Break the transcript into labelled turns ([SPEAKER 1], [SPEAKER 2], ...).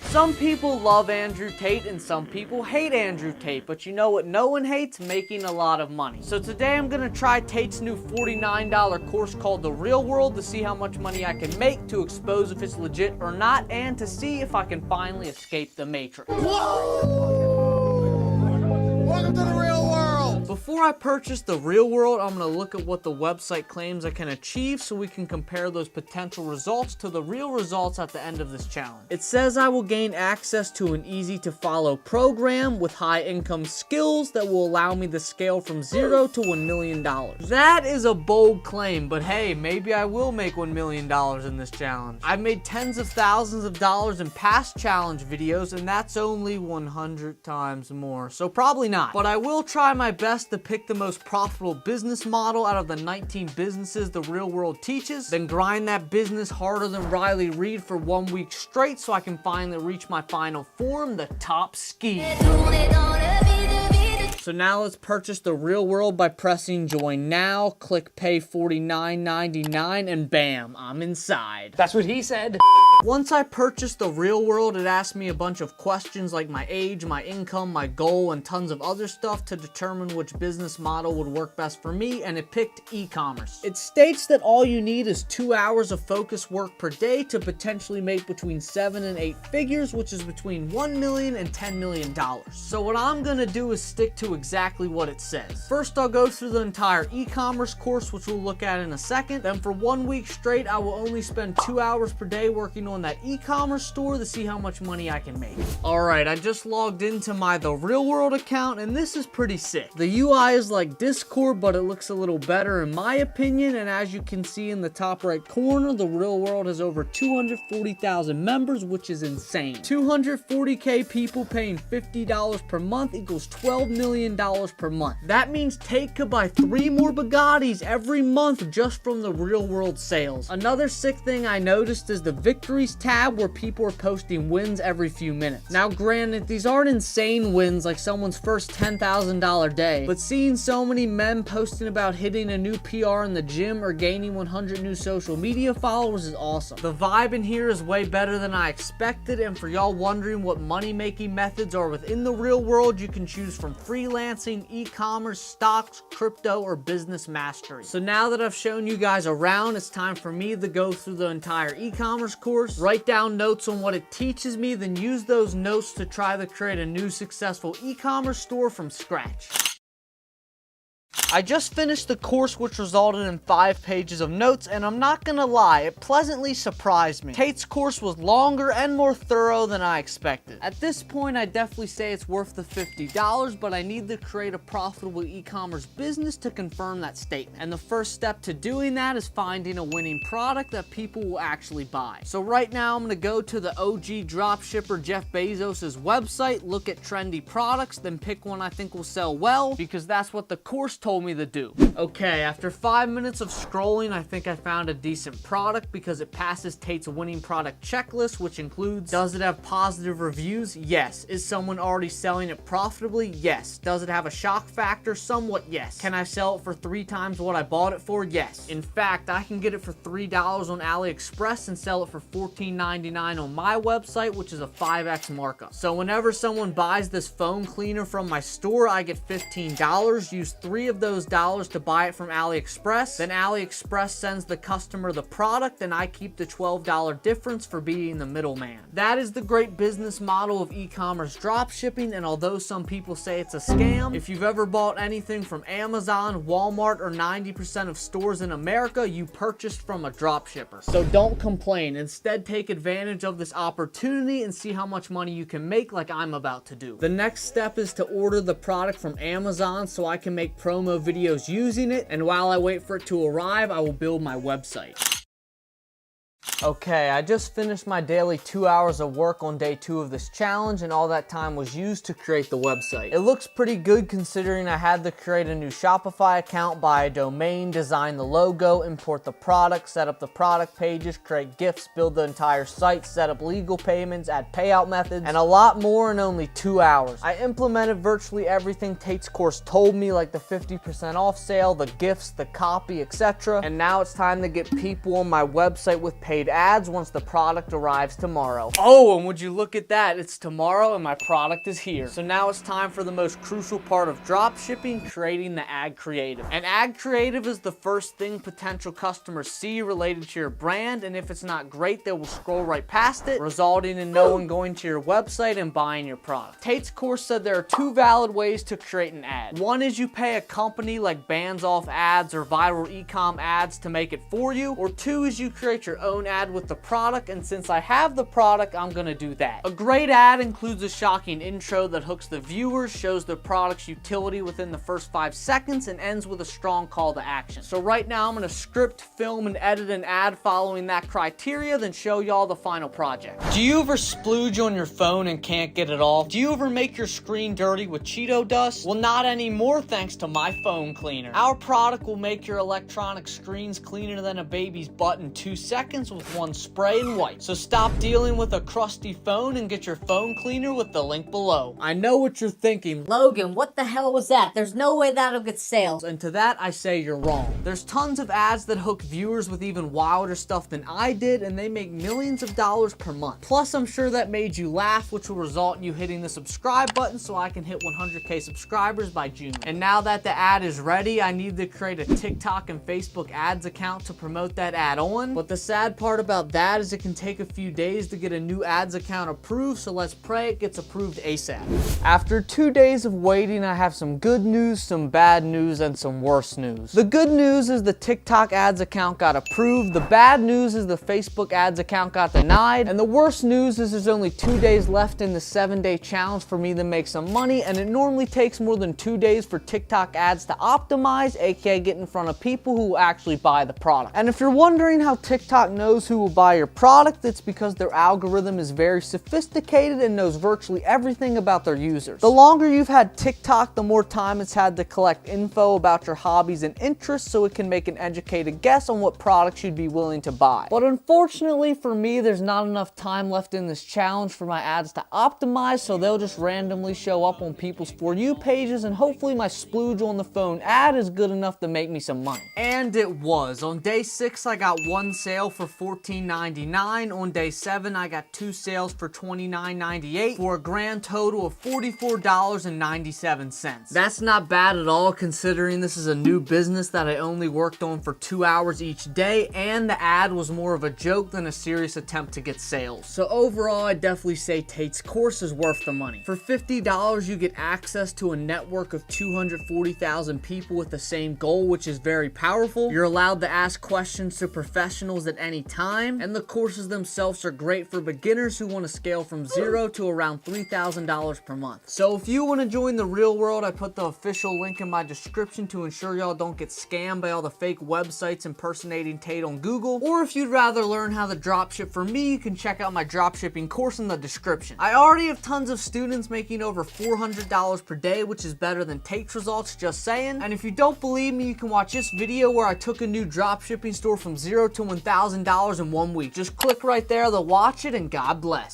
[SPEAKER 1] Some people love Andrew Tate and some people hate Andrew Tate, but you know what no one hates? Making a lot of money. So today I'm gonna try Tate's new $49 course called The Real World to see how much money I can make, to expose if it's legit or not, and to see if I can finally escape the Matrix.
[SPEAKER 2] Whoa! Welcome to the real world!
[SPEAKER 1] Before I purchase The Real World, I'm going to look at what the website claims I can achieve so we can compare those potential results to the real results at the end of this challenge. It says I will gain access to an easy to follow program with high income skills that will allow me to scale from $0 to $1 million. That is a bold claim, but hey, maybe I will make $1 million in this challenge. I've made tens of thousands of dollars in past challenge videos, and that's only 100 times more, so probably not. But I will try my best to pick the most profitable business model out of the 19 businesses The Real World teaches, then grind that business harder than Riley Reid for 1 week straight so I can finally reach my final form, the top ski. So now let's purchase The Real World by pressing join now, click pay $49.99, and bam, I'm inside.
[SPEAKER 3] That's what he said.
[SPEAKER 1] Once I purchased The Real World, it asked me a bunch of questions like my age, my income, my goal, and tons of other stuff to determine which business model would work best for me, and it picked e-commerce. It states that all you need is 2 hours of focused work per day to potentially make between 7 and 8 figures, which is between $1 million and $10 million. So what I'm gonna do is stick to exactly what it says. First, I'll go through the entire e-commerce course, which we'll look at in a second. Then for 1 week straight, I will only spend 2 hours per day working on that e-commerce store to see how much money I can make. Alright, I just logged into my The Real World account, and this is pretty sick. The UI is like Discord, but it looks a little better in my opinion, and as you can see in the top right corner, The Real World has over 240,000 members, which is insane. 240k people paying $50 per month equals $12 million per month. That means Tate could buy 3 more Bugattis every month just from The Real World sales. Another sick thing I noticed is the victories tab, where people are posting wins every few minutes. Now granted, these aren't insane wins like someone's first $10,000 day, but seeing so many men posting about hitting a new PR in the gym or gaining 100 new social media followers is awesome. The vibe in here is way better than I expected, and for y'all wondering what money making methods are within The Real World, you can choose from freelancing, e-commerce, stocks, crypto, or business mastery. So now that I've shown you guys around, it's time for me to go through the entire e-commerce course, write down notes on what it teaches me, then use those notes to try to create a new successful e-commerce store from scratch. I just finished the course, which resulted in 5 pages of notes, and I'm not gonna lie, it pleasantly surprised me. Tate's course was longer and more thorough than I expected. At this point, I definitely say it's worth the $50, but I need to create a profitable e-commerce business to confirm that statement. And the first step to doing that is finding a winning product that people will actually buy. So right now, I'm gonna go to the OG dropshipper Jeff Bezos' website, look at trendy products, then pick one I think will sell well, because that's what the course told me to do. Okay, after 5 minutes of scrolling, I think I found a decent product because it passes Tate's winning product checklist, which includes: does it have positive reviews? Yes. Is someone already selling it profitably? Yes. Does it have a shock factor? Somewhat, yes. Can I sell it for 3 times what I bought it for? Yes. In fact, I can get it for $3 on AliExpress and sell it for $14.99 on my website, which is a 5x markup. So whenever someone buys this phone cleaner from my store, I get $15. Use 3 of those dollars to buy it from AliExpress. Then AliExpress sends the customer the product, and I keep the $12 difference for being the middleman. That is the great business model of e-commerce dropshipping, and although some people say it's a scam, if you've ever bought anything from Amazon, Walmart, or 90% of stores in America, you purchased from a dropshipper. So don't complain. Instead, take advantage of this opportunity and see how much money you can make, like I'm about to do. The next step is to order the product from Amazon so I can make promo videos using it, and while I wait for it to arrive, I will build my website. Okay, I just finished my daily 2 hours of work on day 2 of this challenge, and all that time was used to create the website. It looks pretty good considering I had to create a new Shopify account, buy a domain, design the logo, import the product, set up the product pages, create GIFs, build the entire site, set up legal payments, add payout methods, and a lot more in only 2 hours. I implemented virtually everything Tate's course told me, like the 50% off sale, the GIFs, the copy, etc. And now it's time to get people on my website with paid paid ads once the product arrives tomorrow. Oh, and would you look at that? It's tomorrow and my product is here. So now it's time for the most crucial part of drop shipping, creating the ad creative. An ad creative is the first thing potential customers see related to your brand, and if it's not great, they will scroll right past it, resulting in no one going to your website and buying your product. Tate's course said there are two valid ways to create an ad. One is you pay a company like Bands Off Ads or Viral Ecom Ads to make it for you, or two is you create your own ad with the product, and since I have the product, I'm gonna do that. A great ad includes a shocking intro that hooks the viewers, shows the product's utility within the first 5 seconds, and ends with a strong call to action. So right now I'm gonna script, film, and edit an ad following that criteria, then show y'all the final project. Do you ever splooge on your phone and can't get it off? Do you ever make your screen dirty with Cheeto dust? Well, not anymore thanks to my phone cleaner. Our product will make your electronic screens cleaner than a baby's butt in 2 seconds with one spray and wipe. So stop dealing with a crusty phone and get your phone cleaner with the link below. I know what you're thinking.
[SPEAKER 3] Logan, what the hell was that? There's no way that'll get sales.
[SPEAKER 1] And to that, I say you're wrong. There's tons of ads that hook viewers with even wilder stuff than I did, and they make millions of dollars per month. Plus, I'm sure that made you laugh, which will result in you hitting the subscribe button so I can hit 100K subscribers by June. And now that the ad is ready, I need to create a TikTok and Facebook ads account to promote that ad on. But the sad part about that is it can take a few days to get a new ads account approved, so let's pray it gets approved ASAP. After 2 days of waiting, I have some good news, some bad news, and some worse news. The good news is the TikTok ads account got approved. The bad news is the Facebook ads account got denied. And the worst news is there's only 2 days left in the 7-day challenge for me to make some money, and it normally takes more than 2 days for TikTok ads to optimize, aka get in front of people who will actually buy the product. And if you're wondering how TikTok knows who will buy your product, it's because their algorithm is very sophisticated and knows virtually everything about their users. The longer you've had TikTok, the more time it's had to collect info about your hobbies and interests so it can make an educated guess on what products you'd be willing to buy. But unfortunately for me, there's not enough time left in this challenge for my ads to optimize, so they'll just randomly show up on people's For You pages, and hopefully my splooge on the phone ad is good enough to make me some money. And it was. On day 6, I got one sale for $14.99. On day 7, I got 2 sales for $29.98 for a grand total of $44.97. That's not bad at all considering this is a new business that I only worked on for 2 hours each day, and the ad was more of a joke than a serious attempt to get sales. So overall, I definitely say Tate's course is worth the money. For $50, you get access to a network of 240,000 people with the same goal, which is very powerful. You're allowed to ask questions to professionals at any time, and the courses themselves are great for beginners who want to scale from $0 to around $3,000 per month. So if you want to join the real world, I put the official link in my description to ensure y'all don't get scammed by all the fake websites impersonating Tate on Google. Or if you'd rather learn how to dropship from me, you can check out my dropshipping course in the description. I already have tons of students making over $400 per day, which is better than Tate's results, just saying. And if you don't believe me, you can watch this video where I took a new dropshipping store from $0 to $1,000 in 1 week. Just click right there to watch it, and God bless.